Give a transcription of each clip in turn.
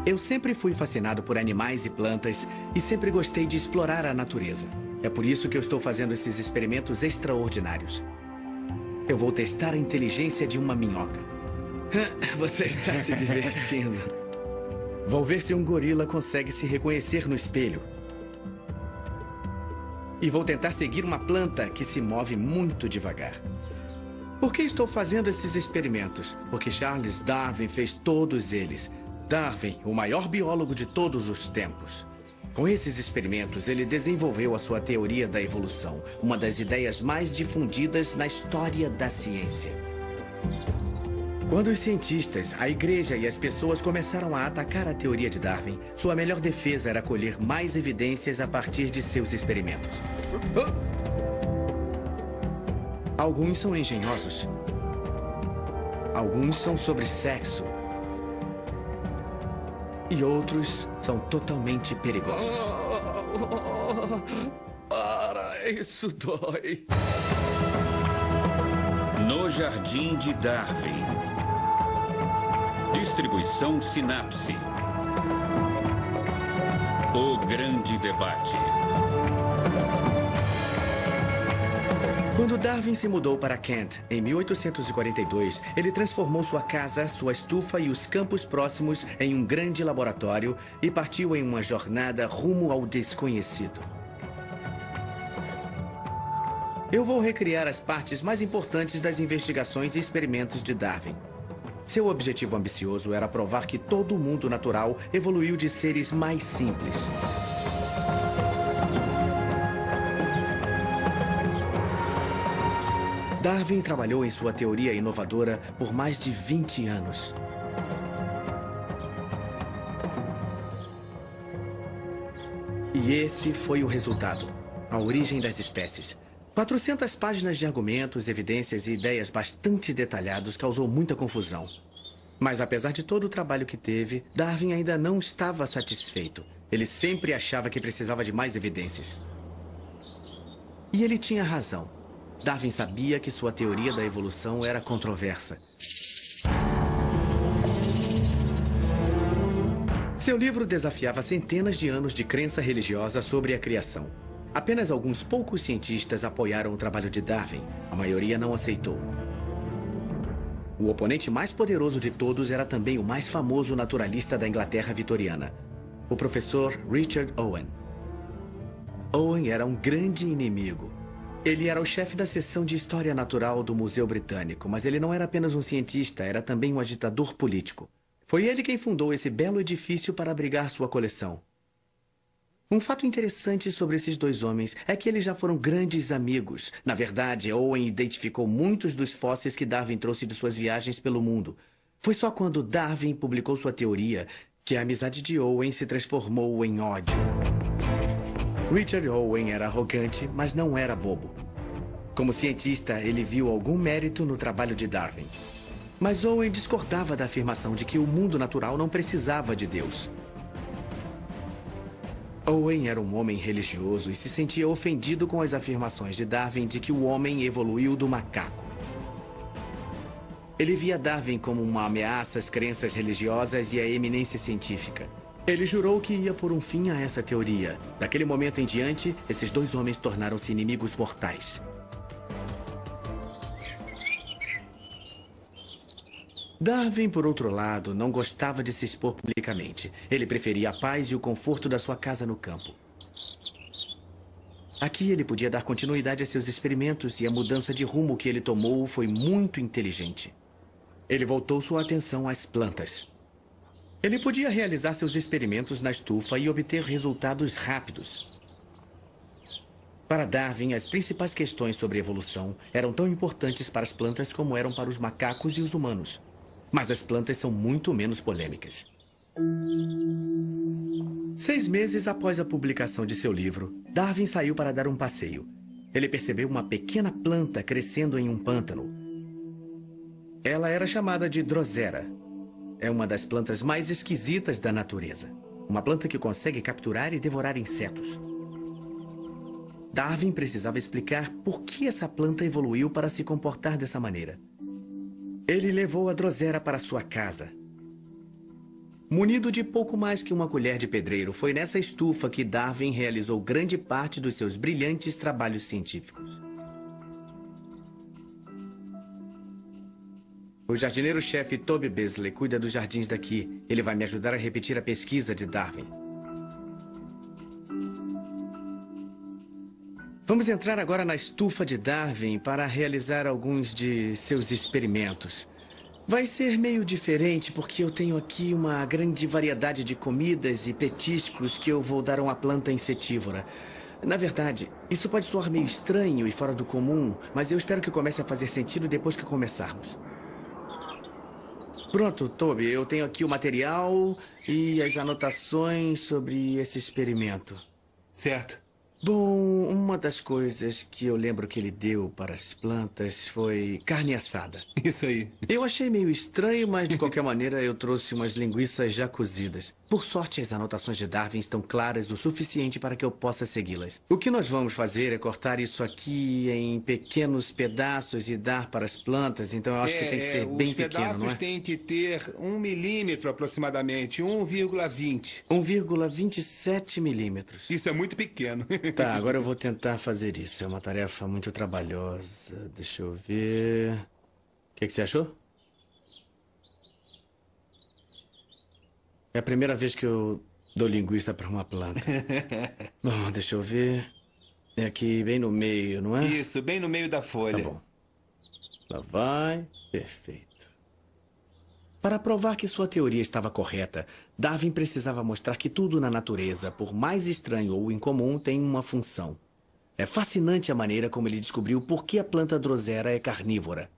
Eu sempre fui fascinado por animais e plantas e sempre gostei de explorar a natureza. É por isso que eu estou fazendo esses experimentos extraordinários. Eu vou testar a inteligência de uma minhoca. Você está se divertindo. Vou ver se um gorila consegue se reconhecer no espelho. E vou tentar seguir uma planta que se move muito devagar. Por que estou fazendo esses experimentos? Porque Charles Darwin fez todos eles. Darwin, o maior biólogo de todos os tempos. Com esses experimentos, ele desenvolveu a sua teoria da evolução, uma das ideias mais difundidas na história da ciência. Quando os cientistas, a igreja e as pessoas começaram a atacar a teoria de Darwin, sua melhor defesa era colher mais evidências a partir de seus experimentos. Alguns são engenhosos. Alguns são sobre sexo. E outros são totalmente perigosos. Para, isso dói. No Jardim de Darwin. Distribuição Sinapse. O Grande Debate. Quando Darwin se mudou para Kent, em 1842, ele transformou sua casa, sua estufa e os campos próximos em um grande laboratório e partiu em uma jornada rumo ao desconhecido. Eu vou recriar as partes mais importantes das investigações e experimentos de Darwin. Seu objetivo ambicioso era provar que todo o mundo natural evoluiu de seres mais simples. Darwin trabalhou em sua teoria inovadora por mais de 20 anos. E esse foi o resultado, a origem das espécies. 400 páginas de argumentos, evidências e ideias bastante detalhados causou muita confusão. Mas apesar de todo o trabalho que teve, Darwin ainda não estava satisfeito. Ele sempre achava que precisava de mais evidências. E ele tinha razão. Darwin sabia que sua teoria da evolução era controversa. Seu livro desafiava centenas de anos de crença religiosa sobre a criação. Apenas alguns poucos cientistas apoiaram o trabalho de Darwin. A maioria não aceitou. O oponente mais poderoso de todos era também o mais famoso naturalista da Inglaterra vitoriana, o professor Richard Owen. Owen era um grande inimigo. Ele era o chefe da seção de História Natural do Museu Britânico, mas ele não era apenas um cientista, era também um agitador político. Foi ele quem fundou esse belo edifício para abrigar sua coleção. Um fato interessante sobre esses dois homens é que eles já foram grandes amigos. Na verdade, Owen identificou muitos dos fósseis que Darwin trouxe de suas viagens pelo mundo. Foi só quando Darwin publicou sua teoria que a amizade de Owen se transformou em ódio. Richard Owen era arrogante, mas não era bobo. Como cientista, ele viu algum mérito no trabalho de Darwin. Mas Owen discordava da afirmação de que o mundo natural não precisava de Deus. Owen era um homem religioso e se sentia ofendido com as afirmações de Darwin de que o homem evoluiu do macaco. Ele via Darwin como uma ameaça às crenças religiosas e à eminência científica. Ele jurou que ia pôr um fim a essa teoria. Daquele momento em diante, esses dois homens tornaram-se inimigos mortais. Darwin, por outro lado, não gostava de se expor publicamente. Ele preferia a paz e o conforto da sua casa no campo. Aqui ele podia dar continuidade a seus experimentos e a mudança de rumo que ele tomou foi muito inteligente. Ele voltou sua atenção às plantas. Ele podia realizar seus experimentos na estufa e obter resultados rápidos. Para Darwin, as principais questões sobre evolução eram tão importantes para as plantas como eram para os macacos e os humanos. Mas as plantas são muito menos polêmicas. 6 meses após a publicação de seu livro, Darwin saiu para dar um passeio. Ele percebeu uma pequena planta crescendo em um pântano. Ela era chamada de Drosera. É uma das plantas mais esquisitas da natureza. Uma planta que consegue capturar e devorar insetos. Darwin precisava explicar por que essa planta evoluiu para se comportar dessa maneira. Ele levou a Drosera para sua casa. Munido de pouco mais que uma colher de pedreiro, foi nessa estufa que Darwin realizou grande parte dos seus brilhantes trabalhos científicos. O jardineiro-chefe Toby Beasley cuida dos jardins daqui. Ele vai me ajudar a repetir a pesquisa de Darwin. Vamos entrar agora na estufa de Darwin para realizar alguns de seus experimentos. Vai ser meio diferente porque eu tenho aqui uma grande variedade de comidas e petiscos que eu vou dar a uma planta insetívora. Na verdade, isso pode soar meio estranho e fora do comum, mas eu espero que comece a fazer sentido depois que começarmos. Pronto, Toby, eu tenho aqui o material e as anotações sobre esse experimento. Certo. Bom, uma das coisas que eu lembro que ele deu para as plantas foi carne assada. Isso aí. Eu achei meio estranho, mas de qualquer maneira eu trouxe umas linguiças já cozidas. Por sorte, as anotações de Darwin estão claras o suficiente para que eu possa segui-las. O que nós vamos fazer é cortar isso aqui em pequenos pedaços e dar para as plantas, então eu acho que tem que ser bem pequeno, não é? Os pedaços têm que ter 1 milímetro aproximadamente, 1,20. 1,27 milímetros. Isso é muito pequeno. Tá, agora eu vou tentar fazer isso. É uma tarefa muito trabalhosa. Deixa eu ver... O que você achou? É a primeira vez que eu dou linguiça para uma planta. Bom, deixa eu ver... É aqui bem no meio, não é? Isso, bem no meio da folha. Tá bom. Lá vai. Perfeito. Para provar que sua teoria estava correta, Darwin precisava mostrar que tudo na natureza, por mais estranho ou incomum, tem uma função. É fascinante a maneira como ele descobriu por que a planta Drosera é carnívora.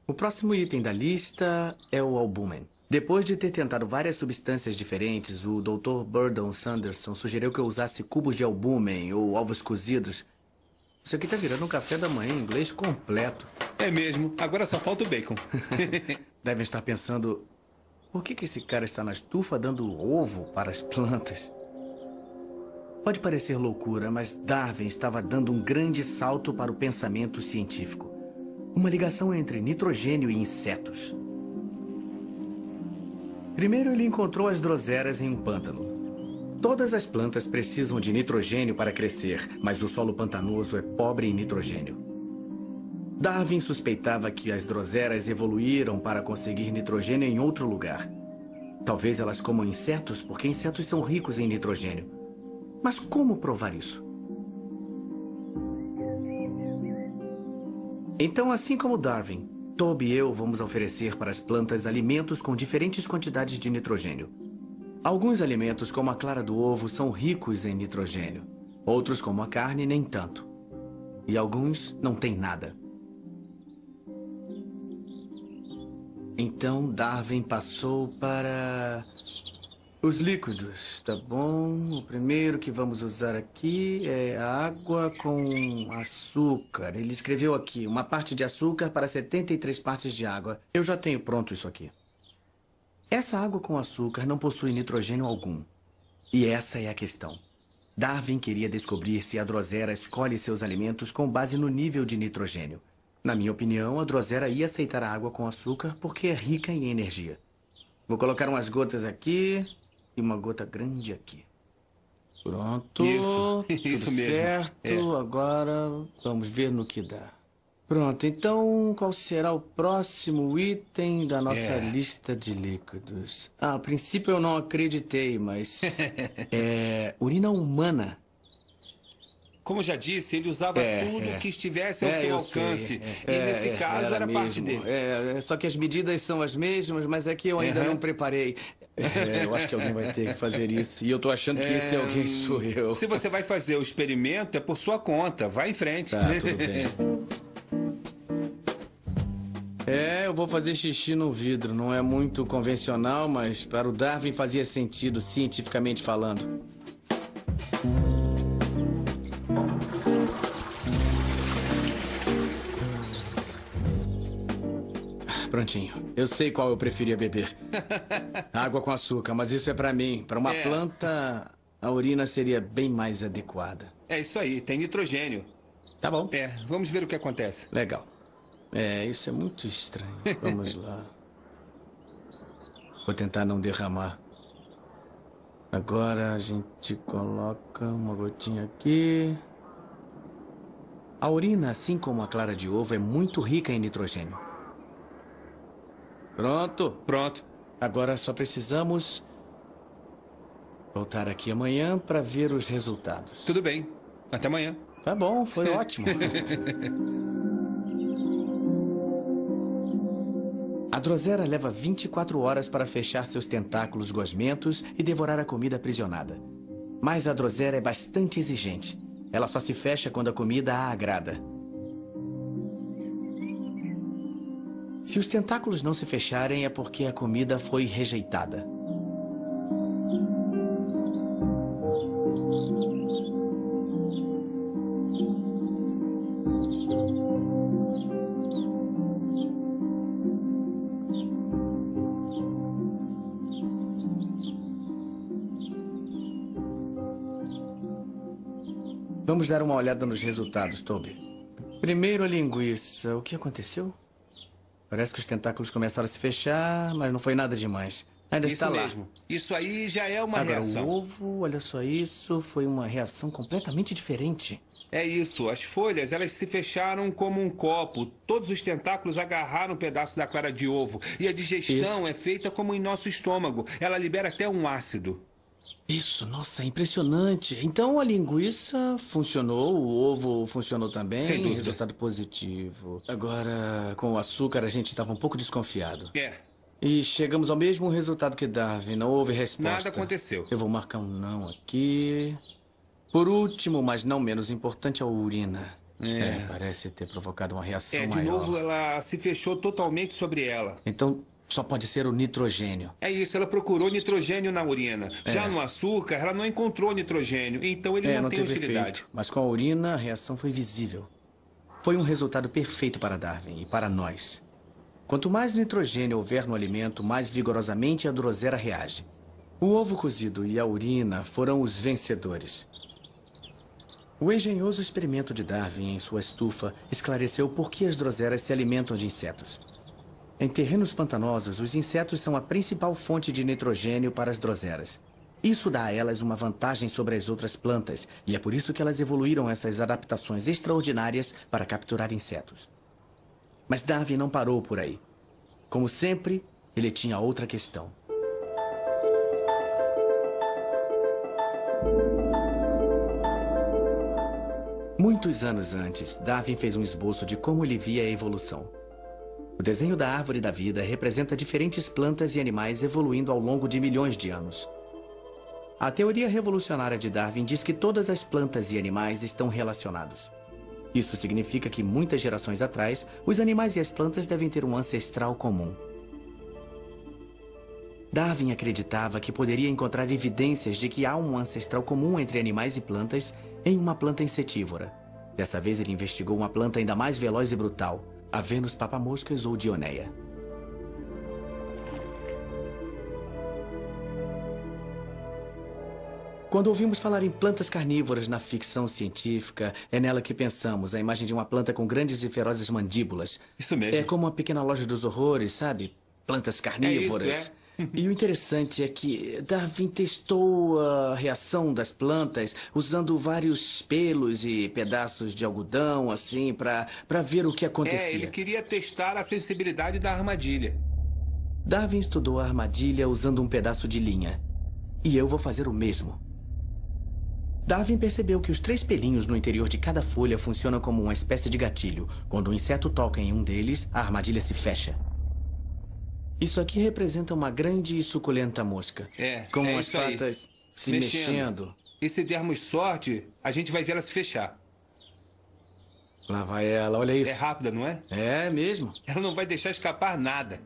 O próximo item da lista é o albúmen. Depois de ter tentado várias substâncias diferentes, o Dr. Burdon Sanderson sugeriu que eu usasse cubos de albúmen ou ovos cozidos. Isso aqui tá virando um café da manhã em inglês completo. É mesmo. Agora só falta o bacon. Devem estar pensando... Por que esse cara está na estufa dando ovo para as plantas? Pode parecer loucura, mas Darwin estava dando um grande salto para o pensamento científico. Uma ligação entre nitrogênio e insetos. Primeiro ele encontrou as droseras em um pântano. Todas as plantas precisam de nitrogênio para crescer, mas o solo pantanoso é pobre em nitrogênio. Darwin suspeitava que as droseras evoluíram para conseguir nitrogênio em outro lugar. Talvez elas comam insetos, porque insetos são ricos em nitrogênio. Mas como provar isso? Então, assim como Darwin, Toby e eu vamos oferecer para as plantas alimentos com diferentes quantidades de nitrogênio. Alguns alimentos, como a clara do ovo, são ricos em nitrogênio. Outros, como a carne, nem tanto. E alguns não têm nada. Então, Darwin passou para os líquidos, tá bom? O primeiro que vamos usar aqui é água com açúcar. Ele escreveu aqui, uma parte de açúcar para 73 partes de água. Eu já tenho pronto isso aqui. Essa água com açúcar não possui nitrogênio algum. E essa é a questão. Darwin queria descobrir se a drosera escolhe seus alimentos com base no nível de nitrogênio. Na minha opinião, a drosera ia aceitar a água com açúcar porque é rica em energia. Vou colocar umas gotas aqui e uma gota grande aqui. Pronto. Isso tudo mesmo. certo. Agora vamos ver no que dá. Pronto, então qual será o próximo item da nossa lista de líquidos? Ah, a princípio eu não acreditei, mas... urina humana. Como já disse, ele usava tudo que estivesse ao seu alcance. E nesse caso era parte dele. Só que as medidas são as mesmas, mas é que eu ainda não preparei. Eu acho que alguém vai ter que fazer isso. E eu tô achando que esse alguém sou eu. Se você vai fazer o experimento, é por sua conta. Vai em frente. Tá, tudo bem. Eu vou fazer xixi no vidro. Não é muito convencional, mas para o Darwin fazia sentido, cientificamente falando. Prontinho. Eu sei qual eu preferia beber. Água com açúcar, mas isso é pra mim. Pra uma planta, a urina seria bem mais adequada. É isso aí, tem nitrogênio. Tá bom. Vamos ver o que acontece. Legal. Isso é muito estranho. Vamos lá. Vou tentar não derramar. Agora a gente coloca uma gotinha aqui. A urina, assim como a clara de ovo, é muito rica em nitrogênio. Pronto? Pronto. Agora só precisamos voltar aqui amanhã para ver os resultados. Tudo bem. Até amanhã. Tá bom, foi ótimo. A drosera leva 24 horas para fechar seus tentáculos gosmentos e devorar a comida aprisionada. Mas a drosera é bastante exigente. Ela só se fecha quando a comida a agrada. Se os tentáculos não se fecharem, é porque a comida foi rejeitada. Vamos dar uma olhada nos resultados, Toby. Primeiro a linguiça. O que aconteceu? Parece que os tentáculos começaram a se fechar, mas não foi nada demais. Ainda está lá. Isso mesmo. Isso aí já é uma Agora, reação. o ovo, olha só isso, foi uma reação completamente diferente. É isso. As folhas, elas se fecharam como um copo. Todos os tentáculos agarraram um pedaço da clara de ovo. E a digestão é feita como em nosso estômago. Ela libera até um ácido. Isso, nossa, impressionante. Então a linguiça funcionou, o ovo funcionou também. Sem dúvida. Resultado positivo. Agora, com o açúcar, a gente estava um pouco desconfiado. É. E chegamos ao mesmo resultado que Darwin, não houve resposta. Nada aconteceu. Eu vou marcar um não aqui. Por último, mas não menos importante, a urina. Parece ter provocado uma reação maior. De novo, ela se fechou totalmente sobre ela. Então, só pode ser o nitrogênio. É isso, ela procurou nitrogênio na urina. Já no açúcar, ela não encontrou nitrogênio, então ele não tem teve utilidade. efeito. Mas com a urina, a reação foi visível. Foi um resultado perfeito para Darwin e para nós. Quanto mais nitrogênio houver no alimento, mais vigorosamente a drosera reage. O ovo cozido e a urina foram os vencedores. O engenhoso experimento de Darwin em sua estufa esclareceu por que as droseras se alimentam de insetos. Em terrenos pantanosos, os insetos são a principal fonte de nitrogênio para as droseras. Isso dá a elas uma vantagem sobre as outras plantas, e é por isso que elas evoluíram essas adaptações extraordinárias para capturar insetos. Mas Darwin não parou por aí. Como sempre, ele tinha outra questão. Muitos anos antes, Darwin fez um esboço de como ele via a evolução. O desenho da árvore da vida representa diferentes plantas e animais evoluindo ao longo de milhões de anos. A teoria revolucionária de Darwin diz que todas as plantas e animais estão relacionados. Isso significa que muitas gerações atrás, os animais e as plantas devem ter um ancestral comum. Darwin acreditava que poderia encontrar evidências de que há um ancestral comum entre animais e plantas em uma planta insetívora. Dessa vez ele investigou uma planta ainda mais veloz e brutal, a Vênus papamoscas ou Dioneia. Quando ouvimos falar em plantas carnívoras na ficção científica, é nela que pensamos, a imagem de uma planta com grandes e ferozes mandíbulas. Isso mesmo. É como a Pequena Loja dos Horrores, sabe? Plantas carnívoras. É isso, é. E o interessante é que Darwin testou a reação das plantas usando vários pelos e pedaços de algodão, assim, para ver o que acontecia. Ele queria testar a sensibilidade da armadilha. Darwin estudou a armadilha usando um pedaço de linha. E eu vou fazer o mesmo. Darwin percebeu que os 3 pelinhos no interior de cada folha funcionam como uma espécie de gatilho. Quando o inseto toca em um deles, a armadilha se fecha. Isso aqui representa uma grande e suculenta mosca. Com as patas se mexendo. E se dermos sorte, a gente vai ver ela se fechar. Lá vai ela, olha isso. É rápida, não é? É mesmo. Ela não vai deixar escapar nada.